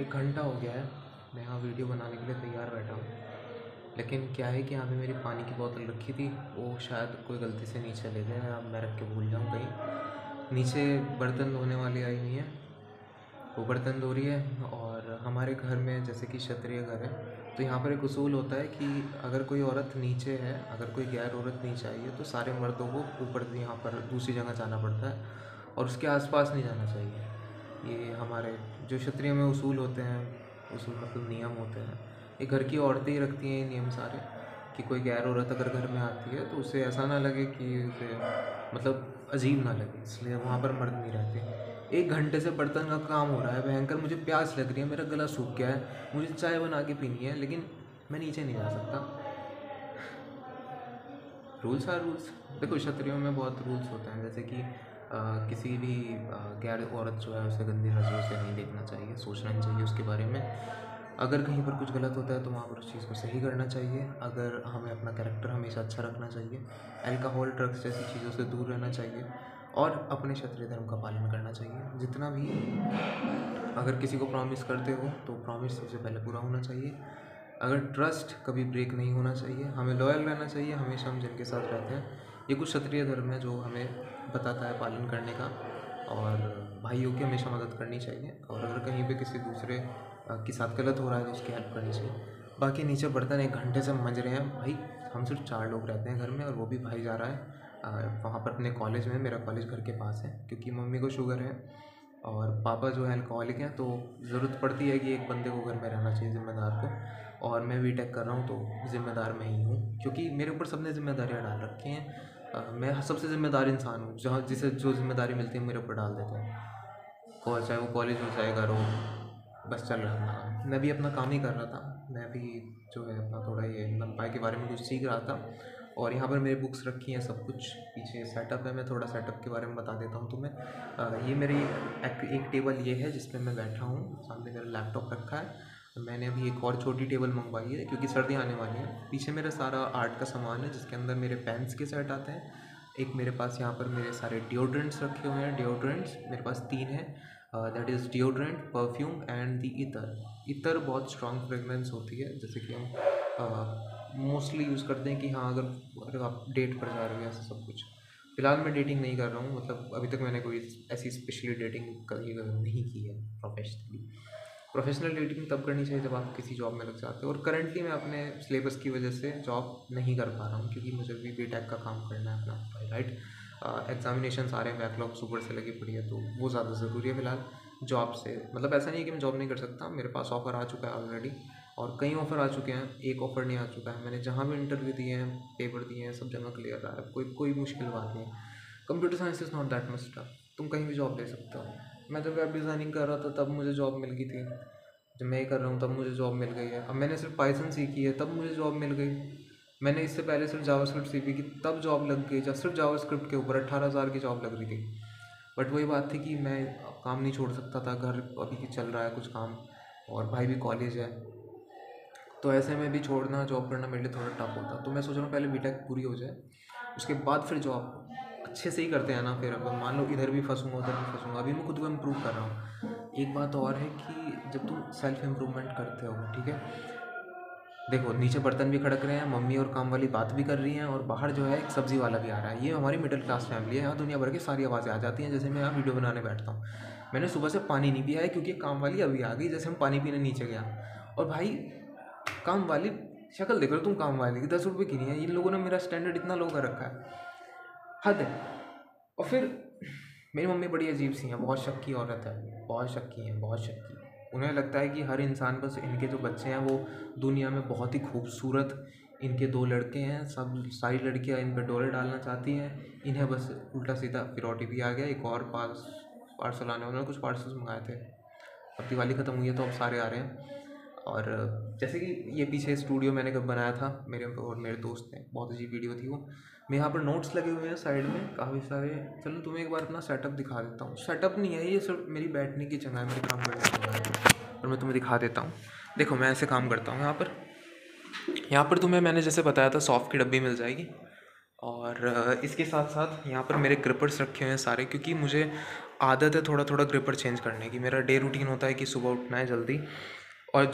1 घंटा हो गया है मैं यहाँ वीडियो बनाने के लिए तैयार बैठा हूँ। लेकिन क्या है कि यहाँ पे मेरी पानी की बोतल रखी थी, वो शायद कोई गलती से नीचे ले गया या मैं रख के भूल जाऊँ कहीं। नीचे बर्तन धोने वाली आई हुई हैं, वो बर्तन धो रही है। और हमारे घर में जैसे कि क्षत्रिय घर है, तो यहाँ पर एक उसूल होता है कि अगर कोई औरत नीचे है, अगर कोई गैर औरत नीचे आई है, तो सारे मर्दों को ऊपर यहाँ पर दूसरी जगह जाना पड़ता है और उसके आसपास नहीं जाना चाहिए। ये हमारे जो क्षत्रिय में उसूल होते हैं, उसूल मतलब नियम होते हैं, ये घर की औरतें ही रखती हैं ये नियम सारे, कि कोई गैर औरत अगर घर में आती है तो उसे ऐसा ना लगे कि उसे मतलब अजीब ना लगे, इसलिए वहाँ पर मर्द नहीं रहते। 1 घंटे से बर्तन का काम हो रहा है भयंकर, मुझे प्यास लग रही है, मेरा गला सूख गया है, मुझे चाय बना के पीनी है, लेकिन मैं नीचे नहीं जा सकता। Rules are rules. देखो क्षत्रियों में बहुत रूल्स होते हैं, जैसे कि किसी भी गैर औरत जो है उसे गंदी नज़रों से नहीं देखना चाहिए, सोचना नहीं चाहिए उसके बारे में। अगर कहीं पर कुछ गलत होता है तो वहाँ पर उस चीज़ को सही करना चाहिए। अगर हमें अपना कैरेक्टर हमेशा अच्छा रखना चाहिए, अल्कोहल ड्रग्स जैसी चीज़ों से दूर रहना चाहिए और अपने क्षत्रिय धर्म का पालन करना चाहिए। जितना भी अगर किसी को प्रॉमिस करते हो तो प्रॉमिस सबसे पहले पूरा होना चाहिए। अगर ट्रस्ट कभी ब्रेक नहीं होना चाहिए, हमें लॉयल रहना चाहिए हमेशा हम जिनके साथ रहते हैं। ये कुछ क्षत्रिय धर्म है जो हमें बताता है पालन करने का। और भाइयों की हमेशा मदद करनी चाहिए, और अगर कहीं पे किसी दूसरे के साथ गलत हो रहा है तो उसकी हेल्प करनी चाहिए। बाकी नीचे बर्तन 1 घंटे से मंज रहे हैं भाई, हम सिर्फ 4 लोग रहते हैं घर में, और वो भी भाई जा रहा है वहाँ पर अपने कॉलेज में। मेरा कॉलेज घर के पास है, क्योंकि मम्मी को शुगर है और पापा जो है अल्कोहलिक हैं, तो ज़रूरत पड़ती है कि एक बंदे को घर में रहना चाहिए, ज़िम्मेदार को। और मैं बीटेक कर रहा हूँ तो ज़िम्मेदार मैं ही हूँ, क्योंकि मेरे ऊपर सबने ज़िम्मेदारियाँ डाल रखी हैं। मैं सबसे ज़िम्मेदार इंसान हूँ, जहाँ जिसे जो ज़िम्मेदारी मिलती है मेरे ऊपर डाल देते हैं। चाहे वो कॉलेज हो चाहे घर हो, बस चल रहा है अपना काम। मैं भी अपना काम ही कर रहा था, मैं भी जो है अपना थोड़ा ये लंबाई के बारे में कुछ सीख रहा था। और यहाँ पर मेरी बुक्स रखी हैं, सब कुछ पीछे सेटअप है। मैं थोड़ा सेटअप के बारे में बता देता हूँ तुम्हें। ये मेरी एक टेबल ये है जिस मैं बैठा हूँ, सामने मेरा लैपटॉप रखा है। मैंने अभी एक और छोटी टेबल मंगवाई है क्योंकि सर्दी आने वाली है। पीछे मेरा सारा आर्ट का सामान है, जिसके अंदर मेरे पेन्स के सेट आते हैं। एक मेरे पास यहाँ पर मेरे सारे डिओड्रेंट्स रखे हुए हैं। डिओड्रेंट्स मेरे पास 3 हैं, that is deodorant, perfume and the इतर। इतर बहुत स्ट्रॉन्ग फ्रेगरेंस होती है, जैसे कि हम मोस्टली यूज़ करते हैं कि हाँ अगर आप डेट पर जा रहे हो, ऐसा सब कुछ। फ़िलहाल मैं डेटिंग नहीं कर रहा हूँ, मतलब अभी तक मैंने कोई ऐसी स्पेशली डेटिंग कभी नहीं की है प्रोफेशनली। प्रोफेशनल डेटिंग तब करनी चाहिए जब आप किसी जॉब में लग जाते हो। और करंटली मैं अपने सिलेबस की वजह से जॉब नहीं कर पा रहा हूँ, क्योंकि मुझे भी बीटेक का काम करना है अपना, राइट। एग्जामिनेशन आ रहे हैं, बैकलॉग सुपर से लगी पड़ी है, तो वो ज़्यादा ज़रूरी है फ़िलहाल जॉब से। मतलब ऐसा नहीं है कि मैं जॉब नहीं कर सकता, मेरे पास ऑफ़र आ चुका है ऑलरेडी, और कई ऑफ़र आ चुके हैं, एक ऑफ़र नहीं आ चुका है। मैंने जहाँ भी इंटरव्यू दिए हैं, पेपर दिए हैं, सब जगह क्लियर रहा है, कोई कोई मुश्किल बात नहीं। Computer science is not that much tough, तुम कहीं भी जॉब ले सकते हो। मैं जब वेब डिज़ाइनिंग कर रहा था तब मुझे जॉब मिल गई थी, जब मैं ये कर रहा हूँ तब मुझे जॉब मिल गई है। अब मैंने सिर्फ पाइथन सीखी है तब मुझे जॉब मिल गई। मैंने इससे पहले सिर्फ जावास्क्रिप्ट सीखी की तब जॉब लग गई, जब सिर्फ जावास्क्रिप्ट के ऊपर 18,000 की जॉब लग रही थी। बट वही बात थी कि मैं काम नहीं छोड़ सकता था, घर अभी चल रहा है कुछ काम, और भाई भी कॉलेज है, तो ऐसे में भी छोड़ना जॉब करना मेरे लिए थोड़ा टफ होता। तो मैं सोच रहा हूँ पहले बीटेक पूरी हो जाए, उसके बाद फिर जॉब अच्छे से ही करते हैं ना। फिर अब मान लो इधर भी फंसूंगा उधर भी फंसूंगा, अभी मैं खुद को इम्प्रूव कर रहा हूँ। एक बात और है कि जब तुम सेल्फ इम्प्रूवमेंट करते हो, ठीक है, देखो नीचे बर्तन भी खड़क रहे हैं, मम्मी और काम वाली बात भी कर रही हैं, और बाहर जो है एक सब्ज़ी वाला भी आ रहा है। ये हमारी मिडिल क्लास फैमिली है, यहाँ दुनिया भर की सारी आवाज़ें आ जाती हैं। जैसे मैं यहाँ वीडियो बनाने बैठता हूँ, मैंने सुबह से पानी नहीं पिया है क्योंकि काम वाली अभी आ गई, जैसे हम पानी पीने नीचे गया। और भाई काम वाली शक्ल देख रहे हो तुम, काम वाली की 10 रुपये की नहीं है। इन लोगों ने मेरा स्टैंडर्ड इतना लो कर रखा है, हद है। और फिर मेरी मम्मी बड़ी अजीब सी हैं, बहुत शक्की औरत है, बहुत शक्की हैं, बहुत शक्की। उन्हें लगता है कि हर इंसान, बस इनके जो बच्चे हैं वो दुनिया में बहुत ही खूबसूरत, इनके 2 लड़के हैं, सब सारी लड़कियां इन पर डोरे डालना चाहती हैं, इन्हें बस उल्टा सीधा। फिर OTP आ गया, एक और पार्सल आने, उन्होंने कुछ पार्सल्स मंगाए थे। अब दिवाली ख़त्म हुई है तो अब सारे आ रहे हैं। और जैसे कि ये पीछे स्टूडियो मैंने कब बनाया था, मेरे और मेरे दोस्त ने, बहुत अजीब वीडियो थी वो। मैं यहाँ पर नोट्स लगे हुए हैं साइड में काफ़ी सारे। चलो तुम्हें एक बार अपना सेटअप दिखा देता हूँ। सेटअप नहीं है ये, सिर्फ मेरी बैठने की जगह है, मेरे काम करने की जगह है, और मैं तुम्हें दिखा देता हूँ। देखो मैं ऐसे काम करता हूँ। यहाँ पर तुम्हें मैंने जैसे बताया था सॉफ्ट की डब्बी मिल जाएगी, और इसके साथ साथ यहाँ पर मेरे ग्रिपर्स रखे हुए हैं सारे, क्योंकि मुझे आदत है थोड़ा थोड़ा ग्रिपर चेंज करने की। मेरा डे रूटीन होता है कि सुबह उठना है जल्दी, और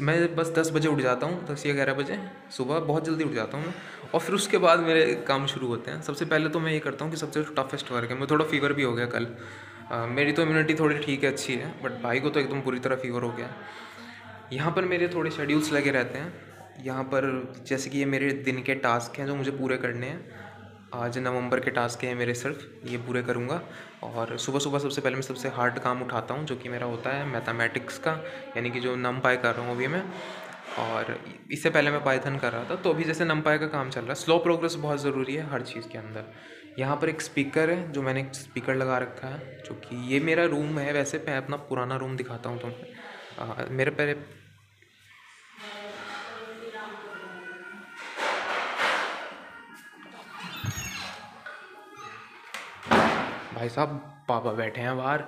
मैं बस 10 बजे उठ जाता हूँ, 10 या 11 बजे सुबह बहुत जल्दी उठ जाता हूँ मैं। और फिर उसके बाद मेरे काम शुरू होते हैं। सबसे पहले तो मैं ये करता हूँ कि सबसे टफेस्ट वर्क है, मुझे थोड़ा फीवर भी हो गया कल। मेरी तो इम्यूनिटी थोड़ी ठीक है, अच्छी है, बट भाई को तो एकदम पूरी तरह फीवर हो गया। यहाँ पर मेरे थोड़े शेड्यूल्स लगे रहते हैं यहाँ पर, जैसे कि ये मेरे दिन के टास्क हैं जो मुझे पूरे करने हैं। आज नवंबर के टास्क हैं मेरे, सिर्फ ये पूरे करूँगा। और सुबह सुबह सबसे पहले मैं सबसे हार्ड काम उठाता हूँ, जो कि मेरा होता है मैथमेटिक्स का, यानी कि जो नमपाई कर रहा हूँ अभी मैं। और इससे पहले मैं पाइथन कर रहा था, तो अभी जैसे नमपाई का काम चल रहा है। स्लो प्रोग्रेस बहुत ज़रूरी है हर चीज़ के अंदर। यहाँ पर एक स्पीकर है, जो मैंने एक स्पीकर लगा रखा है, जो कि ये मेरा रूम है। वैसे मैं अपना पुराना रूम दिखाता हूँ तुम्हें। मेरे पहले भाई साहब, पापा बैठे हैं बाहर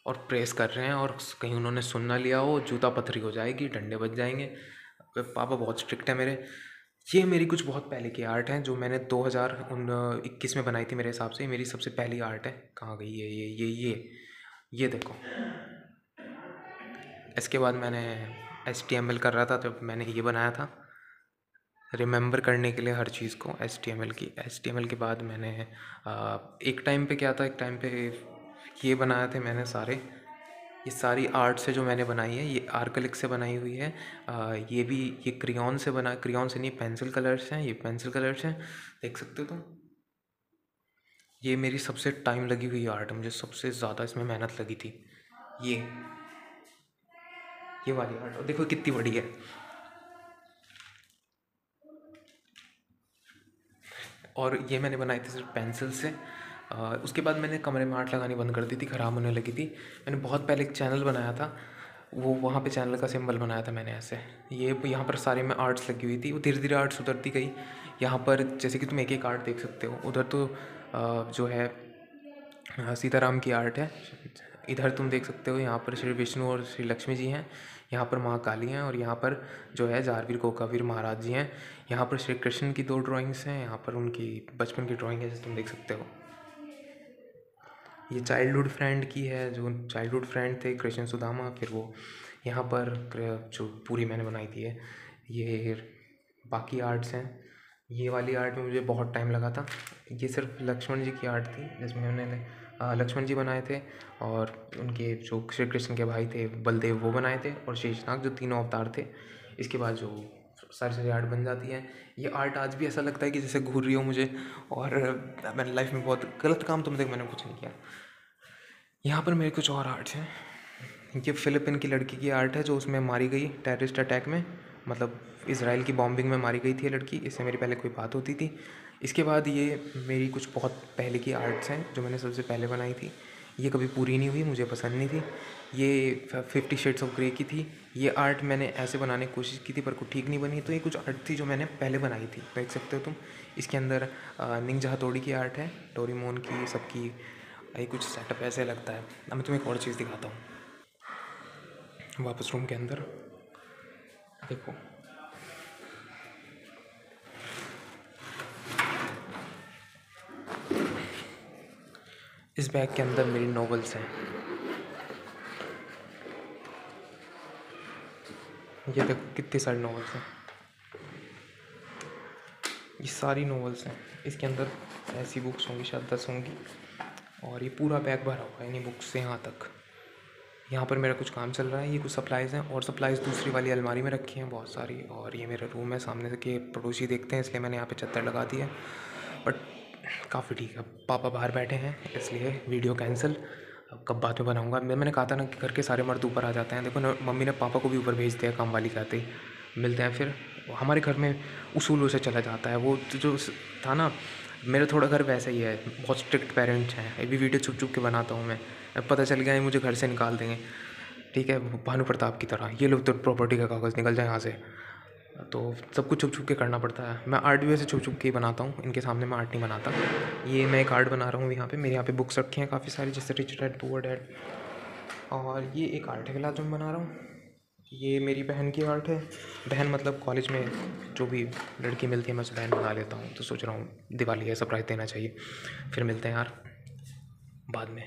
और प्रेस कर रहे हैं, और कहीं उन्होंने सुन ना लिया हो, जूता पथरी हो जाएगी, डंडे बज जाएंगे। पापा बहुत स्ट्रिक्ट है मेरे। ये मेरी कुछ बहुत पहले की आर्ट है, जो मैंने 2021 में बनाई थी मेरे हिसाब से। ये मेरी सबसे पहली आर्ट है। कहाँ गई है ये देखो। इसके बाद मैंने HTML कर रहा था, तो मैंने ये बनाया था रिमेंबर करने के लिए हर चीज़ को, HTML के बाद मैंने एक टाइम पे क्या था, एक टाइम पे ये बनाए थे मैंने सारे। ये सारी आर्ट से जो मैंने बनाई है, ये आर्कलिक से बनाई हुई है। ये भी ये क्रियॉन से बना, क्रियॉन से नहीं, पेंसिल कलर्स हैं, ये पेंसिल कलर्स हैं, देख सकते हो तुम। ये मेरी सबसे टाइम लगी हुई आर्ट है, मुझे सबसे ज़्यादा इसमें मेहनत लगी थी। ये ये वाली आर्ट, और देखो कितनी बड़ी है। और ये मैंने बनाई थी सिर्फ पेंसिल से। उसके बाद मैंने कमरे में आर्ट लगानी बंद कर दी थी, ख़राब होने लगी थी। मैंने बहुत पहले एक चैनल बनाया था, वो वहाँ पे चैनल का सिंबल बनाया था मैंने ऐसे। ये यहाँ पर सारे में आर्ट्स लगी हुई थी, वो धीरे धीरे आर्ट्स उतरती गई। यहाँ पर जैसे कि तुम एक एक आर्ट देख सकते हो। उधर तो जो है सीताराम की आर्ट है। इधर तुम देख सकते हो, यहाँ पर श्री विष्णु और श्री लक्ष्मी जी हैं। यहाँ पर माँ काली हैं, और यहाँ पर जो है जारवीर कोकावीर महाराज जी हैं। यहाँ पर श्री कृष्ण की 2 ड्राइंग्स हैं। यहाँ पर उनकी बचपन की ड्राइंग है, जैसे तुम देख सकते हो। ये चाइल्डहुड फ्रेंड की है, जो चाइल्डहुड फ्रेंड थे कृष्ण सुदामा। फिर वो यहाँ पर जो पूरी मैंने बनाई थी है। ये बाकी आर्ट्स हैं। ये वाली आर्ट में मुझे बहुत टाइम लगा था। ये सिर्फ लक्ष्मण जी की आर्ट थी, जिसमें मैंने लक्ष्मण जी बनाए थे, और उनके जो श्री कृष्ण के भाई थे बलदेव, वो बनाए थे, और शेषनाग, जो तीनों अवतार थे। इसके बाद जो सारी सारी आर्ट बन जाती है। ये आर्ट आज भी ऐसा लगता है कि जैसे घूर रही हो मुझे, और मैंने लाइफ में बहुत गलत काम तो मैंने कुछ नहीं किया। यहाँ पर मेरे कुछ और आर्ट्स हैं। ये फिलिपिन की लड़की की आर्ट है, जो उसमें मारी गई टेररिस्ट अटैक में, मतलब इसराइल की बॉम्बिंग में मारी गई थी ये लड़की। इससे मेरी पहले कोई बात होती थी। इसके बाद ये मेरी कुछ बहुत पहले की आर्ट्स हैं, जो मैंने सबसे पहले बनाई थी। ये कभी पूरी नहीं हुई, मुझे पसंद नहीं थी। ये 50 शेड्स ऑफ ग्रे की थी। ये आर्ट मैंने ऐसे बनाने की कोशिश की थी, पर कुछ ठीक नहीं बनी। तो ये कुछ आर्ट थी जो मैंने पहले बनाई थी, देख सकते हो तुम। इसके अंदर निंजा हथौड़ी की आर्ट है, डोरेमोन की, सबकी। ये कुछ सेटअप ऐसे लगता है। अब मैं तुम्हें एक और चीज़ दिखाता हूँ। वापस रूम के अंदर देखो, इस बैग के अंदर मेरी नॉवेल्स हैं। ये देखो कितनी सारी नॉवेल्स हैं, ये सारी नॉवेल्स हैं। इसके अंदर ऐसी बुक्स होंगी, शायद 10 होंगी, और ये पूरा बैग भरा हुआ है इन्हीं बुक्स से यहाँ तक। यहाँ पर मेरा कुछ काम चल रहा है। ये कुछ सप्लाइज़ हैं, और सप्लाइज़ दूसरी वाली अलमारी में रखी हैं बहुत सारी। और ये मेरा रूम है, सामने से के पड़ोसी देखते हैं, इसलिए मैंने यहाँ पे चद्दर लगा दी है। बट काफ़ी ठीक है। पापा बाहर बैठे हैं, इसलिए वीडियो कैंसिल। अब कब बाद में बनाऊँगा। मैंने कहा था ना कि घर के सारे मर्द ऊपर आ जाते हैं। देखो ना, मम्मी ने पापा को भी ऊपर भेज दिया काम वाली कहते ही। मिलते हैं फिर। हमारे घर में उसूलों से चला जाता है वो जो था ना। मेरा थोड़ा घर वैसा ही है, बहुत स्ट्रिक्ट पेरेंट्स हैं। अभी वीडियो छुप छुप के बनाता हूँ मैं। अब पता चल गया है मुझे घर से निकाल देंगे, ठीक है, भानु प्रताप की तरह। ये लोग तो प्रॉपर्टी का कागज़ निकल जाए यहाँ से, तो सब कुछ छुप छुप के करना पड़ता है। मैं आर्ट भी वैसे छुप छुप के ही बनाता हूँ, इनके सामने मैं आर्ट नहीं बनाता। ये मैं एक आर्ट बना रहा हूँ यहाँ पे। मेरे यहाँ पे बुक्स रखी हैं काफ़ी सारी, जैसे रिच डैड पुअर डैड। और ये एक आर्ट है फिलहाल जो मैं बना रहा हूँ। ये मेरी बहन की आर्ट है। बहन मतलब कॉलेज में जो भी लड़की मिलती है मैं उसे बहन बना लेता हूँ। तो सोच रहा हूँ दिवाली है, सरप्राइज़ देना चाहिए। फिर मिलते हैं यार बाद में।